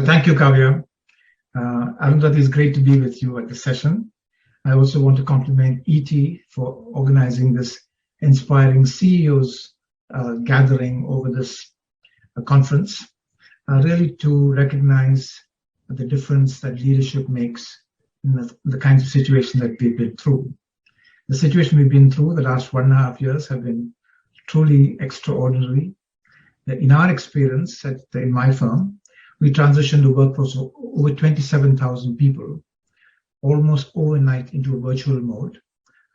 Thank you, Kavya. Arundhati, it's great to be with you at the session. I also want to compliment ET for organizing this inspiring CEOs gathering over this conference, really to recognize the difference that leadership makes in the kinds of situation that we've been through. The situation we've been through the last 1.5 years have been truly extraordinary. In our experience in my firm, we transitioned a workforce of over 27,000 people, almost overnight into a virtual mode,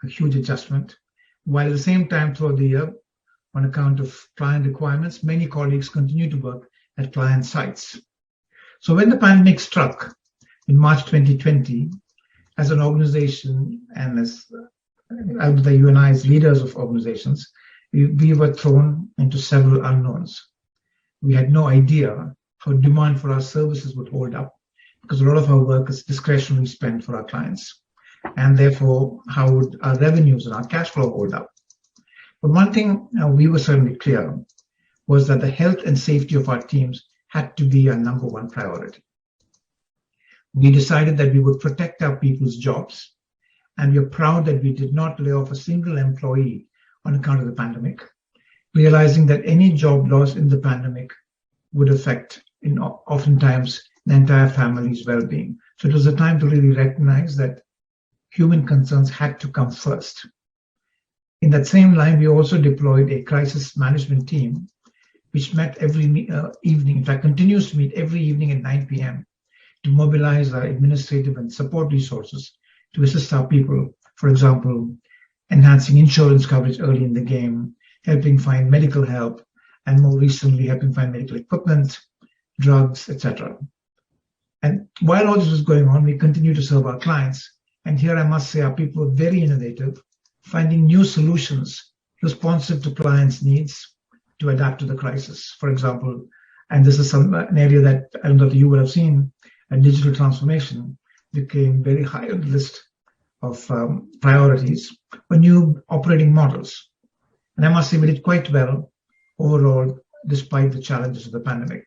a huge adjustment. While at the same time throughout the year, on account of client requirements, many colleagues continue to work at client sites. So when the pandemic struck in March 2020, as an organization and as you and I as leaders of organizations, we were thrown into several unknowns. We had no idea how demand for our services would hold up, because a lot of our work is discretionary spend for our clients. And therefore, how would our revenues and our cash flow hold up? But one thing we were certainly clear was that the health and safety of our teams had to be our number one priority. We decided that we would protect our people's jobs, and we are proud that we did not lay off a single employee on account of the pandemic, realizing that any job loss in the pandemic would affect, oftentimes, the entire family's well-being. So it was a time to really recognize that human concerns had to come first. In that same line, we also deployed a crisis management team, which met every evening, in fact, continues to meet every evening at 9 p.m. to mobilize our administrative and support resources to assist our people. For example, enhancing insurance coverage early in the game, helping find medical help, and more recently, helping find medical equipment, drugs, etc. And while all this was going on, we continue to serve our clients. And here I must say our people were very innovative, finding new solutions responsive to clients' needs to adapt to the crisis. For example, and this is an area that I don't know if you would have seen, digital transformation became very high on the list of priorities for new operating models. And I must say we did quite well overall, despite the challenges of the pandemic.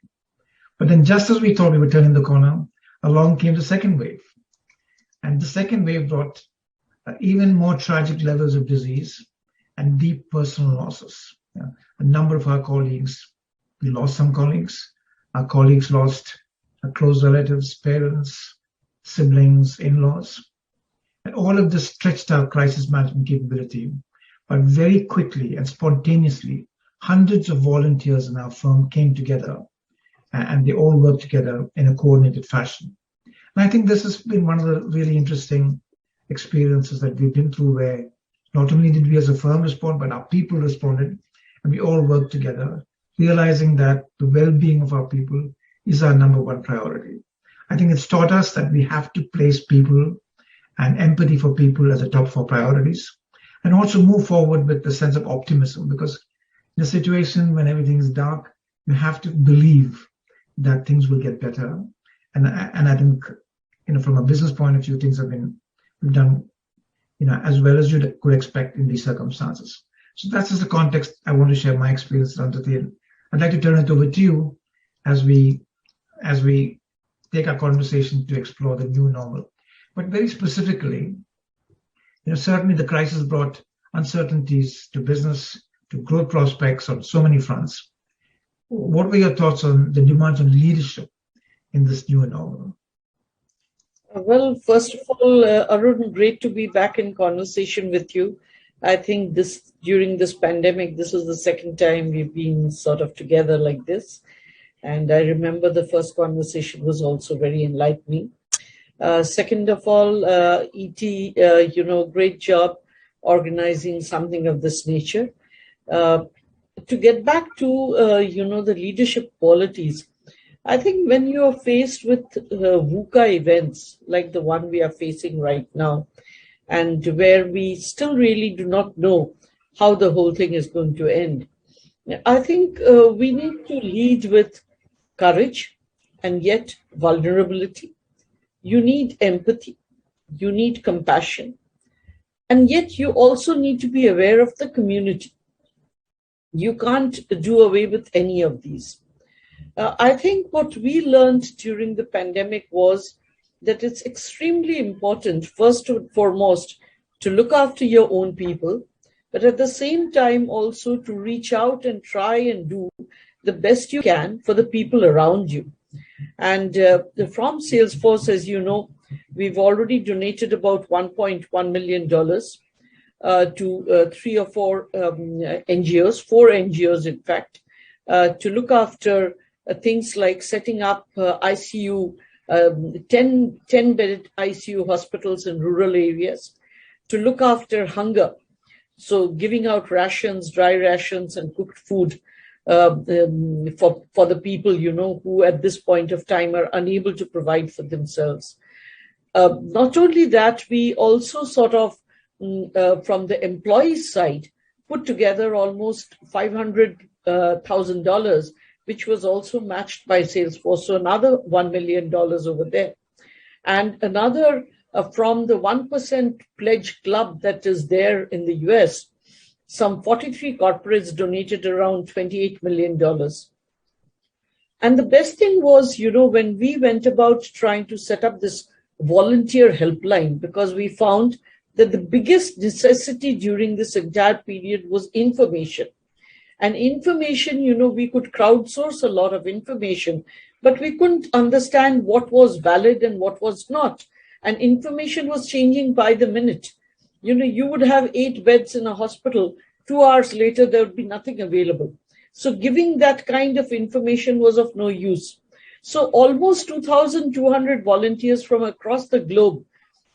But then just as we thought we were turning the corner, along came the second wave. And the second wave brought even more tragic levels of disease and deep personal losses. A number of our colleagues, we lost some colleagues. Our colleagues lost close relatives, parents, siblings, in-laws. And all of this stretched our crisis management capability. But very quickly and spontaneously, hundreds of volunteers in our firm came together, and they all worked together in a coordinated fashion. And I think this has been one of the really interesting experiences that we've been through, where not only did we as a firm respond, but our people responded, and we all worked together, realizing that the well-being of our people is our number one priority. I think it's taught us that we have to place people and empathy for people as the top 4 priorities, and also move forward with the sense of optimism, because in a situation when everything is dark, you have to believe that things will get better. And I think, from a business point of view, things we've done, as well as you could expect in these circumstances. So that's just the context I want to share my experience, Arundhati. I'd like to turn it over to you as we take our conversation to explore the new normal. But very specifically, certainly the crisis brought uncertainties to business, to growth prospects on so many fronts. What were your thoughts on the demands on leadership in this new normal? Well, first of all, Arun, great to be back in conversation with you. I think during this pandemic, this is the second time we've been sort of together like this. And I remember the first conversation was also very enlightening. Second of all, ET, great job organizing something of this nature. To get back to, the leadership qualities, I think when you are faced with VUCA events like the one we are facing right now, and where we still really do not know how the whole thing is going to end, I think we need to lead with courage and yet vulnerability. You need empathy, you need compassion, and yet you also need to be aware of the community. You can't do away with any of these. I think what we learned during the pandemic was that it's extremely important, first and foremost, to look after your own people, but at the same time also to reach out and try and do the best you can for the people around you. And from Salesforce, as you know, we've already donated about $1.1 million to three or four NGOs, four NGOs, in fact, to look after things like setting up ICU, 10-bedded ICU hospitals in rural areas, to look after hunger. So giving out rations, dry rations, and cooked food for the people, who at this point of time are unable to provide for themselves. Not only that, we also sort of, from the employees' side, put together almost $500,000, which was also matched by Salesforce. So another $1 million over there. And another from the 1% pledge club that is there in the US, some 43 corporates donated around $28 million. And the best thing was, when we went about trying to set up this volunteer helpline, because we found that the biggest necessity during this entire period was information. And information, we could crowdsource a lot of information, but we couldn't understand what was valid and what was not. And information was changing by the minute. You would have 8 beds in a hospital. 2 hours later, there would be nothing available. So giving that kind of information was of no use. So almost 2,200 volunteers from across the globe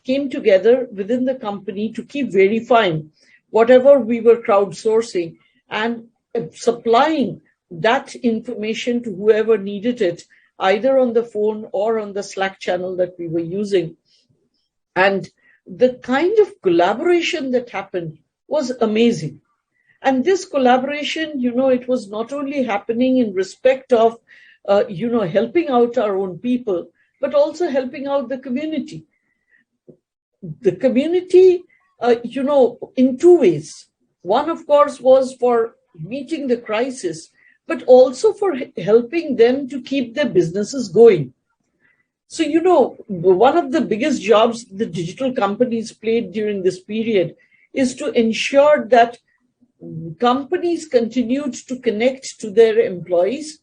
came together within the company to keep verifying whatever we were crowdsourcing and supplying that information to whoever needed it, either on the phone or on the Slack channel that we were using. And the kind of collaboration that happened was amazing. And this collaboration, it was not only happening in respect of, helping out our own people, but also helping out the community. The community, in 2 ways. One, of course, was for meeting the crisis, but also for helping them to keep their businesses going. So, one of the biggest jobs the digital companies played during this period is to ensure that companies continued to connect to their employees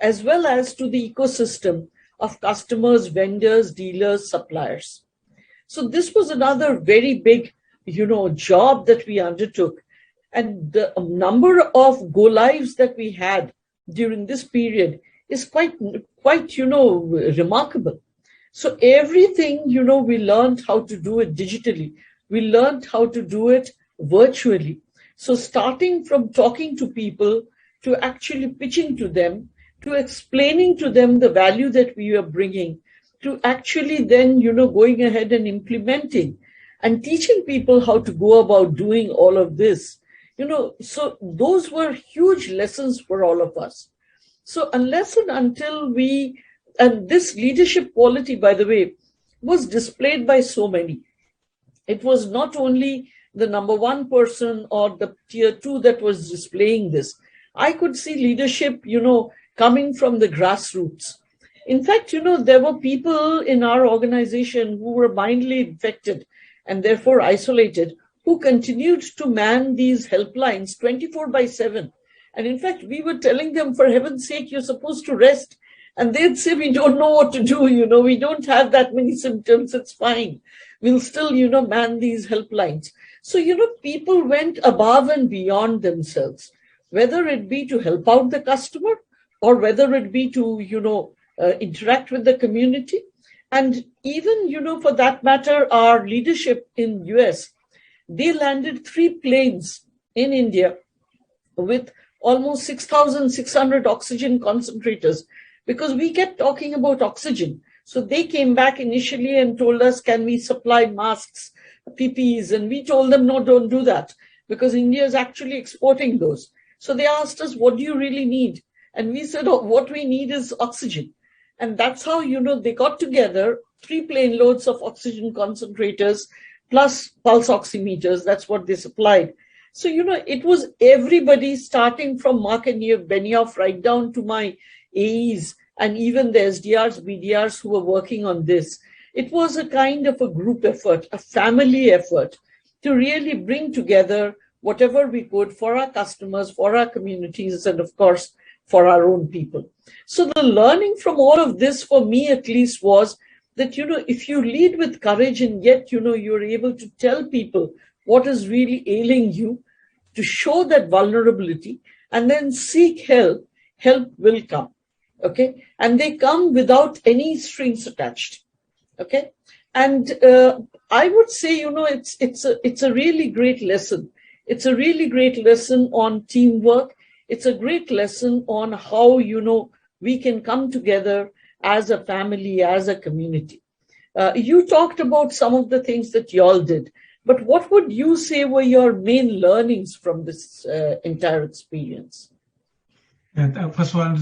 as well as to the ecosystem of customers, vendors, dealers, suppliers. So this was another very big, job that we undertook. And the number of go-lives that we had during this period is quite, remarkable. So everything, we learned how to do it digitally. We learned how to do it virtually. So starting from talking to people to actually pitching to them, to explaining to them the value that we are bringing, to actually then, going ahead and implementing and teaching people how to go about doing all of this. So those were huge lessons for all of us. So unless and until and this leadership quality, by the way, was displayed by so many. It was not only the number 1 person or the tier 2 that was displaying this. I could see leadership, coming from the grassroots. In fact, there were people in our organization who were mildly infected and therefore isolated, who continued to man these helplines 24/7. And in fact, we were telling them, for heaven's sake, you're supposed to rest. And they'd say, we don't know what to do, we don't have that many symptoms, it's fine. We'll still, man these helplines. So, people went above and beyond themselves, whether it be to help out the customer or whether it be to, interact with the community. And even, for that matter, our leadership in US, they landed 3 planes in India with almost 6,600 oxygen concentrators, because we kept talking about oxygen. So they came back initially and told us, can we supply masks, PPEs? And we told them, no, don't do that, because India is actually exporting those. So they asked us, what do you really need? And we said, oh, what we need is oxygen. And that's how, they got together 3 plane loads of oxygen concentrators plus pulse oximeters. That's what they supplied. So, it was everybody starting from Mark and Benioff right down to my AEs and even the SDRs, BDRs who were working on this. It was a kind of a group effort, a family effort to really bring together whatever we could for our customers, for our communities, and of course, for our own people. So the learning from all of this, for me at least, was that, if you lead with courage and yet, you're able to tell people what is really ailing you, to show that vulnerability and then seek help, help will come. Okay. And they come without any strings attached. Okay. And I would say, it's a really great lesson. It's a really great lesson on teamwork. It's a great lesson on how, we can come together as a family, as a community. You talked about some of the things that y'all did, but what would you say were your main learnings from this entire experience? Yeah, first of all,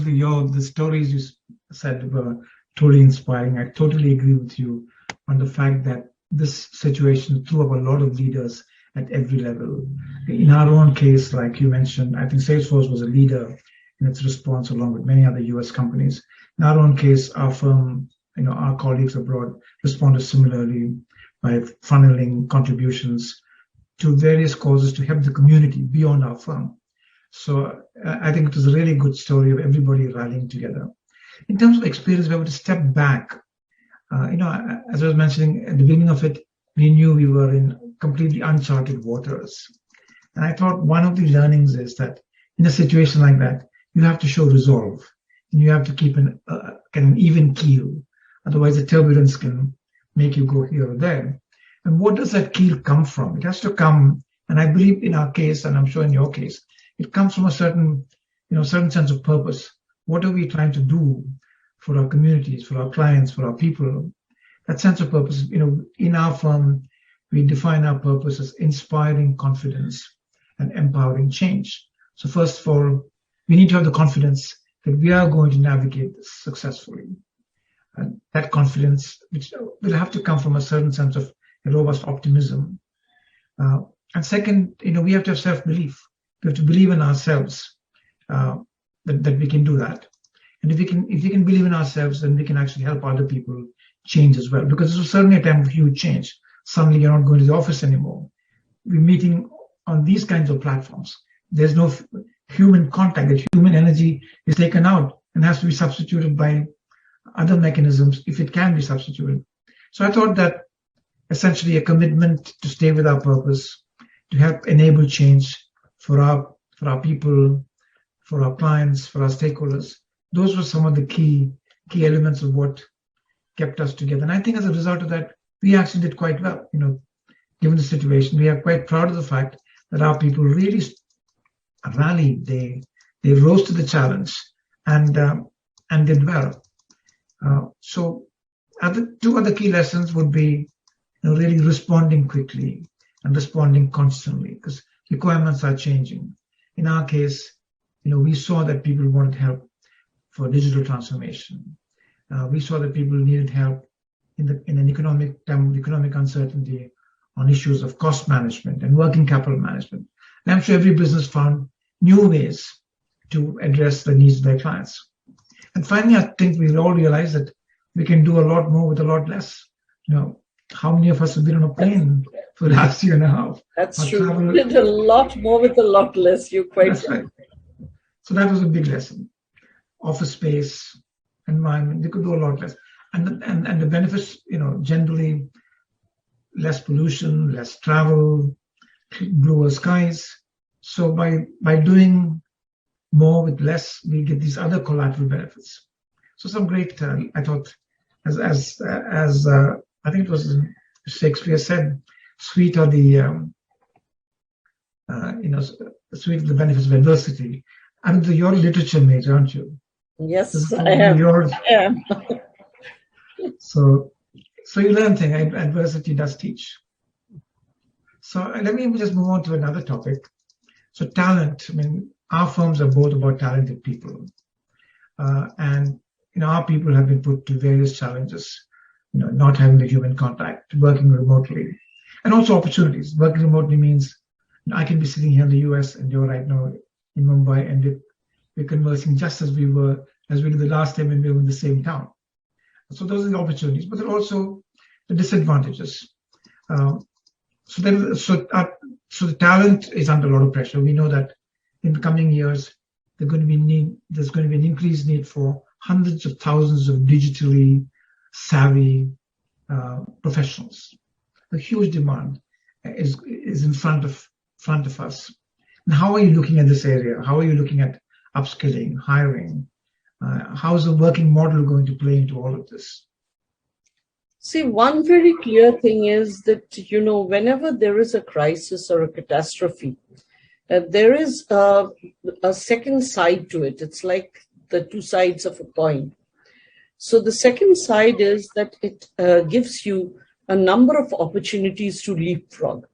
the stories you said were totally inspiring. I totally agree with you on the fact that this situation threw up a lot of leaders at every level. In our own case, like you mentioned, I think Salesforce was a leader in its response along with many other US companies. In our own case, our firm, our colleagues abroad responded similarly by funneling contributions to various causes to help the community beyond our firm. So I think it was a really good story of everybody rallying together. In terms of experience, we were to step back. As I was mentioning at the beginning of it, we knew we were in completely uncharted waters. And I thought one of the learnings is that in a situation like that, you have to show resolve and you have to keep an even keel. Otherwise, the turbulence can make you go here or there. And what does that keel come from? It has to come, and I believe in our case, and I'm sure in your case, it comes from a certain sense of purpose. What are we trying to do for our communities, for our clients, for our people? That sense of purpose, in our firm, we define our purpose as inspiring confidence and empowering change. So first of all, we need to have the confidence that we are going to navigate this successfully. And that confidence, which will have to come from a certain sense of a robust optimism. And second, we have to have self-belief. We have to believe in ourselves that we can do that. And if we can believe in ourselves, then we can actually help other people change as well. Because this was certainly a time of huge change. Suddenly you're not going to the office anymore. We're meeting on these kinds of platforms. There's no human contact. The human energy is taken out and has to be substituted by other mechanisms if it can be substituted. So I thought that essentially a commitment to stay with our purpose, to help enable change for our people, for our clients, for our stakeholders. Those were some of the key elements of what kept us together. And I think as a result of that, we actually did quite well. Given the situation, we are quite proud of the fact that our people really rallied. They rose to the challenge and did well. So two other key lessons would be really responding quickly and responding constantly, because requirements are changing. In our case, we saw that people wanted help for digital transformation. We saw that people needed help in an economic time of economic uncertainty on issues of cost management and working capital management. And I'm sure every business found new ways to address the needs of their clients. And finally, I think we all realize that we can do a lot more with a lot less. How many of us have been on a plane for the last year and a half? That's true. We did a lot more with a lot less. You're quite That's right. So that was a big lesson. Office space, environment, we could do a lot less. And the benefits, generally less pollution, less travel, bluer skies. So by doing more with less, we get these other collateral benefits. So some great, I thought, as I think it was Shakespeare said, sweet are the sweet are the benefits of adversity. And you're a literature major, aren't you? Yes, I am. I am. So you learn things. Adversity does teach. So let me just move on to another topic. So talent. Our firms are both about talented people, and our people have been put to various challenges. Not having the human contact, working remotely, and also opportunities. Working remotely means I can be sitting here in the US and you're right now in Mumbai, and we're conversing just as we did the last time when we were in the same town. So those are the opportunities, but there are also the disadvantages. So the talent is under a lot of pressure. We know that in the coming years, there's going to be an increased need for hundreds of thousands of digitally savvy professionals. A huge demand is in front of us. And how are you looking at this area? How are you looking at upskilling, hiring? How is the working model going to play into all of this? See, one very clear thing is that, whenever there is a crisis or a catastrophe, there is a second side to it. It's like the two sides of a coin. So the second side is that it gives you a number of opportunities to leapfrog.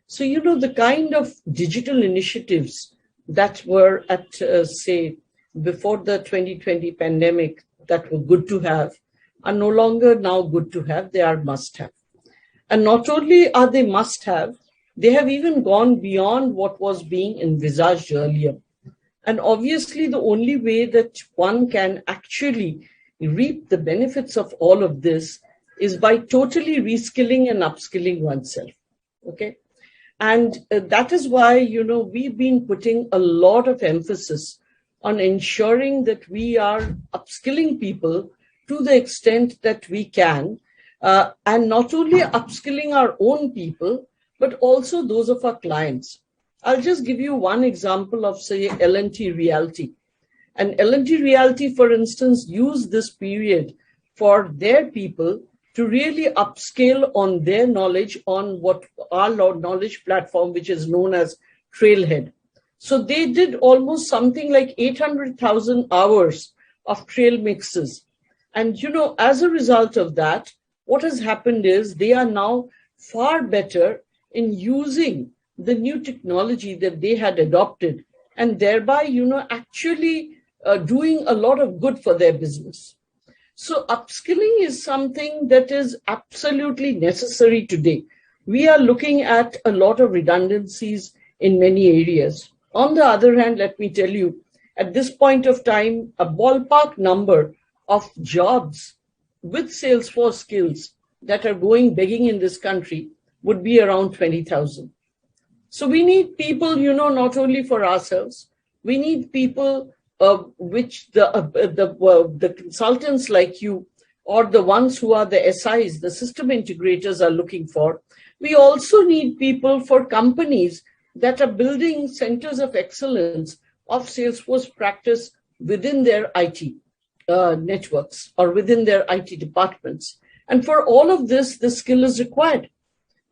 So, the kind of digital initiatives that were at, say, before the 2020 pandemic that were good to have are no longer now good to have, they are must have. And not only are they must have, they have even gone beyond what was being envisaged earlier. And obviously the only way that one can actually reap the benefits of all of this is by totally reskilling and upskilling oneself. Okay. And that is why, we've been putting a lot of emphasis on ensuring that we are upskilling people to the extent that we can, and not only upskilling our own people, but also those of our clients. I'll just give you one example of, say, L&T Realty. And L&T Realty, for instance, used this period for their people to really upscale on their knowledge on what our knowledge platform, which is known as Trailhead. So they did almost something like 800,000 hours of trail mixes. And, as a result of that, what has happened is they are now far better in using the new technology that they had adopted, and thereby, actually doing a lot of good for their business. So upskilling is something that is absolutely necessary today. We are looking at a lot of redundancies in many areas. On the other hand, let me tell you, at this point of time, a ballpark number of jobs with Salesforce skills that are going begging in this country would be around 20,000. So we need people, not only for ourselves, we need people which the consultants like you, or the ones who are the SIs, the system integrators, are looking for. We also need people for companies that are building centers of excellence of Salesforce practice within their IT networks or within their IT departments. And for all of this, the skill is required.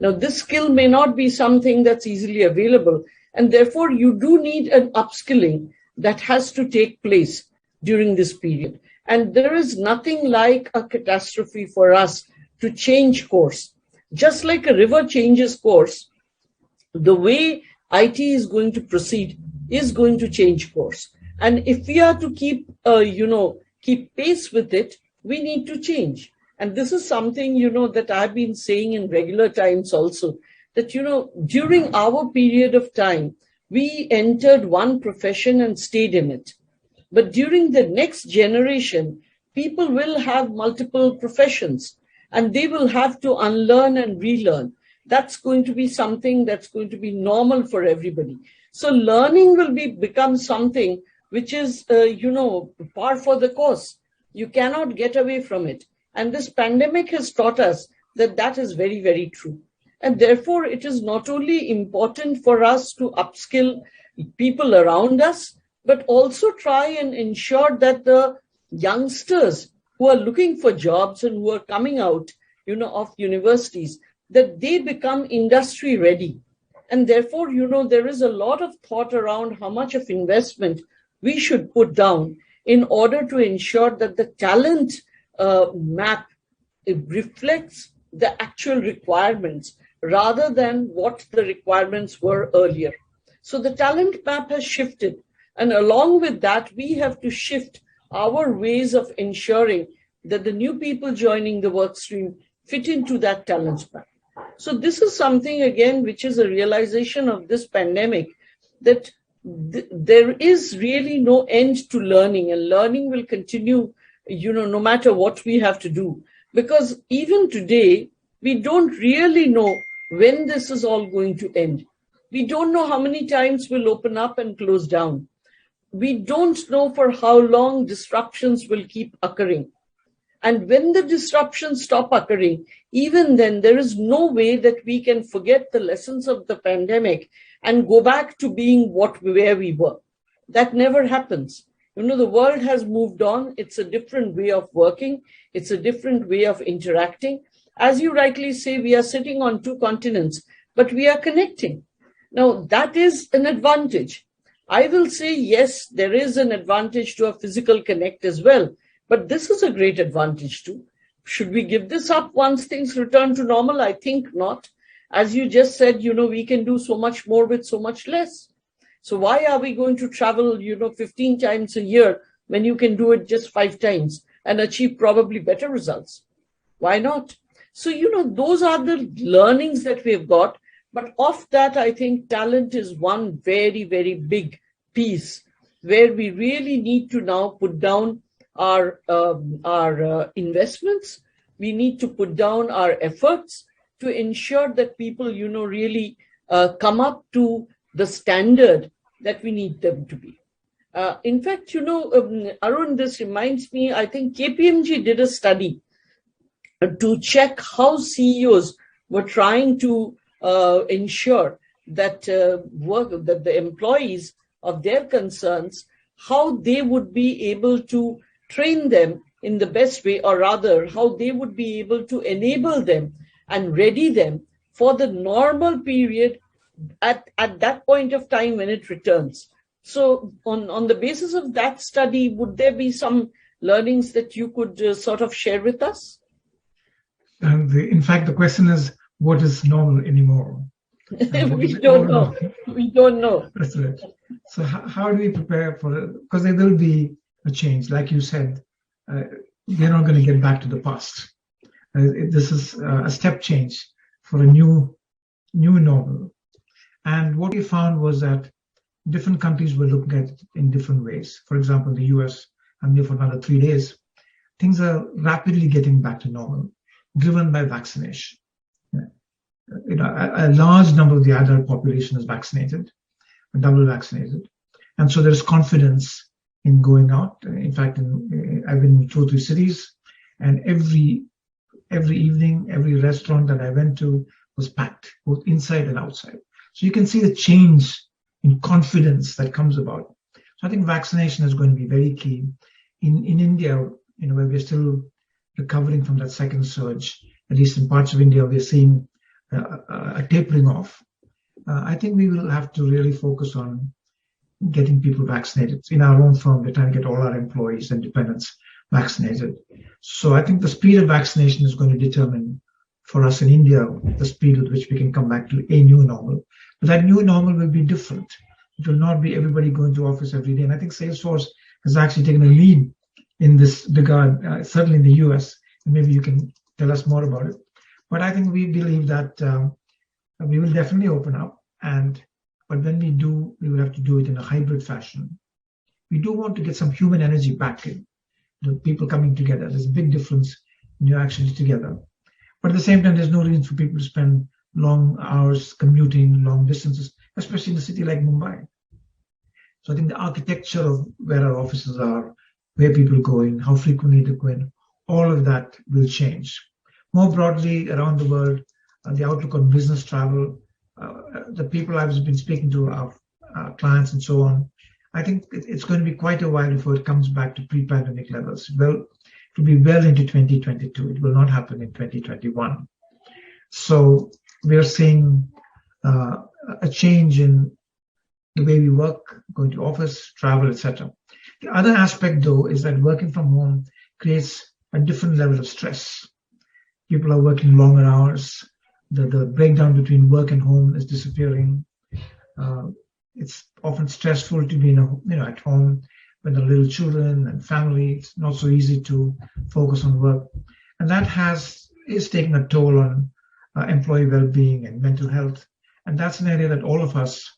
Now, this skill may not be something that's easily available, and therefore you do need an upskilling that has to take place during this period. And there is nothing like a catastrophe for us to change course. Just like a river changes course, the way IT is going to proceed is going to change course. And if we are to keep pace with it, we need to change. And this is something, that I've been saying in regular times also, that, during our period of time, we entered one profession and stayed in it. But during the next generation, people will have multiple professions and they will have to unlearn and relearn. That's going to be something that's going to be normal for everybody. So learning will become something which is, par for the course. You cannot get away from it. And this pandemic has taught us that that is very, very true. And therefore, it is not only important for us to upskill people around us, but also try and ensure that the youngsters who are looking for jobs and who are coming out, of universities, that they become industry ready. And therefore, there is a lot of thought around how much of investment we should put down in order to ensure that the talent map reflects the actual requirements rather than what the requirements were earlier. So the talent map has shifted. And along with that, we have to shift our ways of ensuring that the new people joining the work stream fit into that talent map. So this is something, again, which is a realization of this pandemic, that there is really no end to learning, and learning will continue, no matter what we have to do. Because even today, we don't really know when this is all going to end. We don't know how many times we'll open up and close down. We don't know for how long disruptions will keep occurring. And when the disruptions stop occurring, even then, there is no way that we can forget the lessons of the pandemic and go back to being where we were. That never happens. The world has moved on. It's a different way of working. It's a different way of interacting. As you rightly say, we are sitting on two continents, but we are connecting. Now, that is an advantage. I will say, yes, there is an advantage to a physical connect as well. But this is a great advantage too. Should we give this up once things return to normal? I think not. As you just said, we can do so much more with so much less. So why are we going to travel, 15 times a year when you can do it just 5 times and achieve probably better results? Why not? So, those are the learnings that we've got. But of that, I think talent is one very, very big piece where we really need to now put down our investments. We need to put down our efforts to ensure that people, really come up to the standard that we need them to be. In fact, Arun, this reminds me, I think KPMG did a study to check how CEOs were trying to ensure that that the employees of their concerns, how they would be able to train them in the best way, or rather how they would be able to enable them and ready them for the normal period at that point of time when it returns. So on the basis of that study, would there be some learnings that you could sort of share with us? In fact, the question is, what is normal anymore? We don't know. We don't know. That's right. So how do we prepare for it? Because there will be a change. Like you said, we're not going to get back to the past. This is a step change for a new normal. And what we found was that different countries were looking at it in different ways. For example, the US, I'm here for another 3 days. Things are rapidly getting back to normal, driven by vaccination. A large number of the adult population is vaccinated, double vaccinated. And so there's confidence in going out. In fact, I've been in 2 or 3 cities, and every evening, every restaurant that I went to was packed, both inside and outside. So you can see the change in confidence that comes about. So I think vaccination is going to be very key. In India, where we're still recovering from that second surge, at least in parts of India, we're seeing a tapering off. I think we will have to really focus on getting people vaccinated. In our own firm, we're trying to get all our employees and dependents vaccinated. So I think the speed of vaccination is going to determine for us in India the speed with which we can come back to a new normal. But that new normal will be different. It will not be everybody going to office every day. And I think Salesforce has actually taken a lead in this regard, certainly in the US. And maybe you can tell us more about it. But I think we believe that we will definitely open up. But when we do, we will have to do it in a hybrid fashion. We do want to get some human energy back in, people coming together. There's a big difference when you're actually together. But at the same time, there's no reason for people to spend long hours commuting long distances, especially in a city like Mumbai. So I think the architecture of where our offices are, where people go in, how frequently they go in, all of that will change. More broadly around the world, the outlook on business travel, the people I've been speaking to, our clients and so on, I think it's going to be quite a while before it comes back to pre-pandemic levels. Well, it will be well into 2022. It will not happen in 2021. So we are seeing a change in the way we work, going to office, travel, etc. The other aspect, though, is that working from home creates a different level of stress. People are working longer hours. The breakdown between work and home is disappearing. It's often stressful to be at home with the little children and family. It's not so easy to focus on work, and that is taking a toll on employee well-being and mental health. And that's an area that all of us,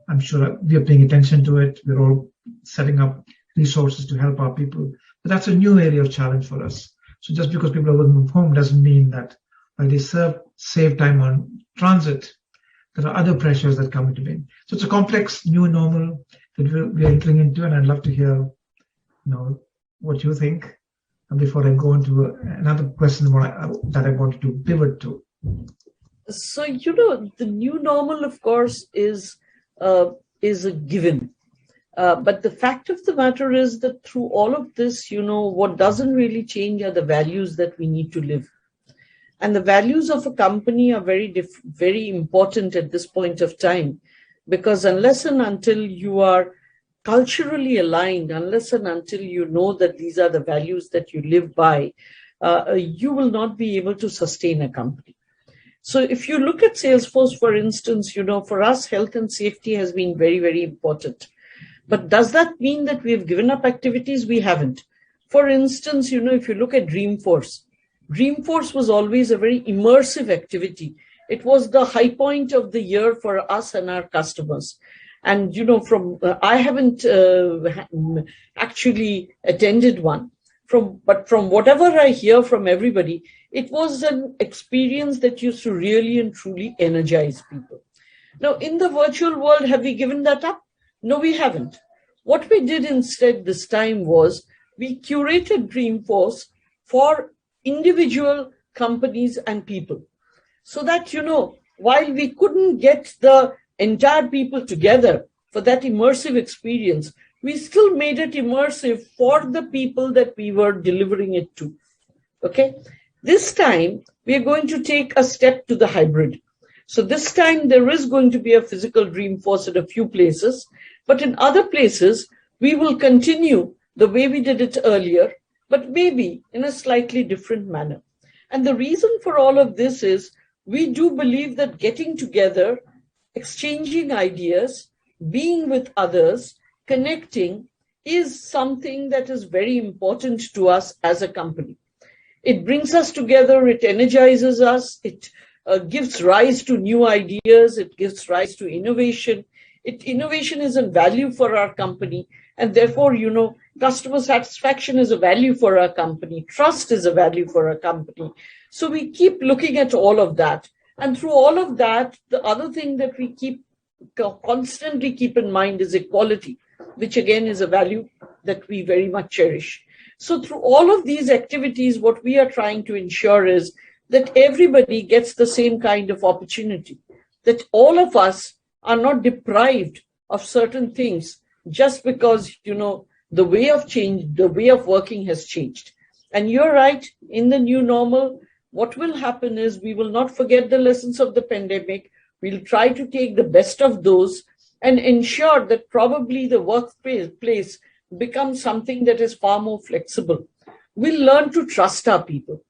I'm sure we are paying attention to it. We're all setting up resources to help our people. But that's a new area of challenge for us. So just because people are working from home doesn't mean that while they save time on transit, there are other pressures that come into being. So it's a complex new normal that we are entering into, and I'd love to hear, what you think before I go into another question that I wanted to pivot to. So, the new normal, of course, is a given. But the fact of the matter is that through all of this, what doesn't really change are the values that we need to live. And the values of a company are very important at this point of time, because unless and until you are culturally aligned, unless and until you know that these are the values that you live by, you will not be able to sustain a company. So if you look at Salesforce, for instance, for us, health and safety has been very, very important. But does that mean that we have given up activities? We haven't. For instance, if you look at Dreamforce was always a very immersive activity. It was the high point of the year for us and our customers. And, I haven't actually attended one, but from whatever I hear from everybody, it was an experience that used to really and truly energize people. Now, in the virtual world, have we given that up? No, we haven't. What we did instead this time was we curated Dreamforce for individual companies and people, so that, while we couldn't get the entire people together for that immersive experience, we still made it immersive for the people that we were delivering it to. Okay. This time we are going to take a step to the hybrid. So this time there is going to be a physical Dreamforce at a few places, but in other places we will continue the way we did it earlier, but maybe in a slightly different manner. And the reason for all of this is we do believe that getting together, exchanging ideas, being with others, connecting is something that is very important to us as a company. It brings us together, it energizes us, it gives rise to new ideas, it gives rise to innovation. Innovation is a value for our company, and therefore, customer satisfaction is a value for our company. Trust is a value for our company. So we keep looking at all of that. And through all of that, the other thing that we constantly keep in mind is equality, which again is a value that we very much cherish. So through all of these activities, what we are trying to ensure is that everybody gets the same kind of opportunity, that all of us are not deprived of certain things just because, the way of working has changed. And you're right, in the new normal, what will happen is we will not forget the lessons of the pandemic. We'll try to take the best of those and ensure that probably the workplace becomes something that is far more flexible. We'll learn to trust our people.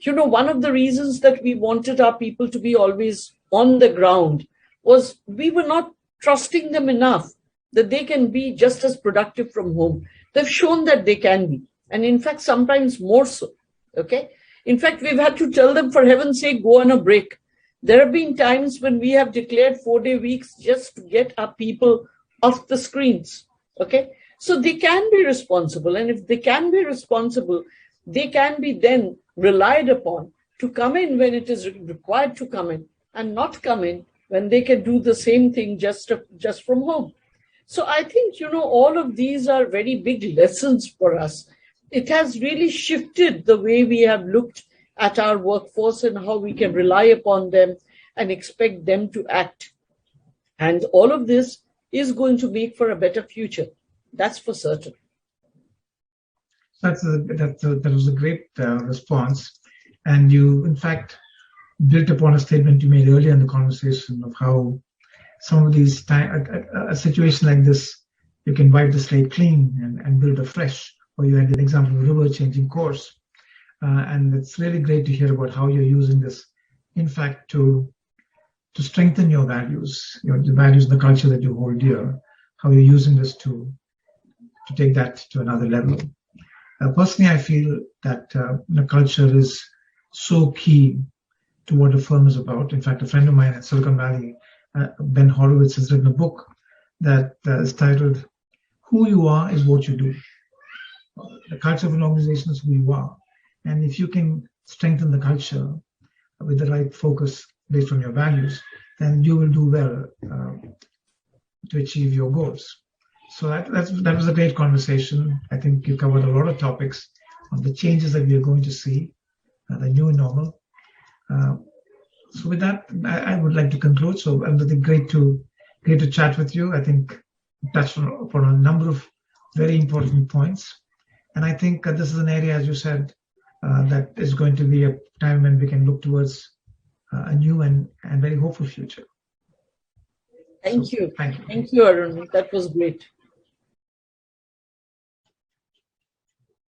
One of the reasons that we wanted our people to be always on the ground was we were not trusting them enough that they can be just as productive from home. They've shown that they can be. And in fact, sometimes more so. Okay. In fact, we've had to tell them, for heaven's sake, go on a break. There have been times when we have declared 4-day weeks just to get our people off the screens. Okay. So they can be responsible. And if they can be responsible, they can be then relied upon to come in when it is required to come in and not come in when they can do the same thing just from home. So I think, all of these are very big lessons for us. It has really shifted the way we have looked at our workforce and how we can rely upon them and expect them to act. And all of this is going to make for a better future. That's for certain. That was a great response. And you, in fact, built upon a statement you made earlier in the conversation of how some of these a situation like this, you can wipe the slate clean and build afresh. Or you had an example of a river changing course. And it's really great to hear about how you're using this, in fact, to strengthen your values, the values and the culture that you hold dear, how you're using this to take that to another level. Personally, I feel that culture is so key to what a firm is about. In fact, a friend of mine at Silicon Valley, Ben Horowitz, has written a book that is titled "Who You Are is What You Do." The culture of an organization is who you are, and if you can strengthen the culture with the right focus based on your values, then you will do well to achieve your goals. So that was a great conversation. I think you covered a lot of topics on the changes that we are going to see, the new normal. So with that, I would like to conclude. So Arundhati, great to chat with you. I think touched upon a number of very important points, and I think this is an area, as you said, that is going to be a time when we can look towards a new and very hopeful future. Thank you. Thank you. Thank you, Arun. That was great.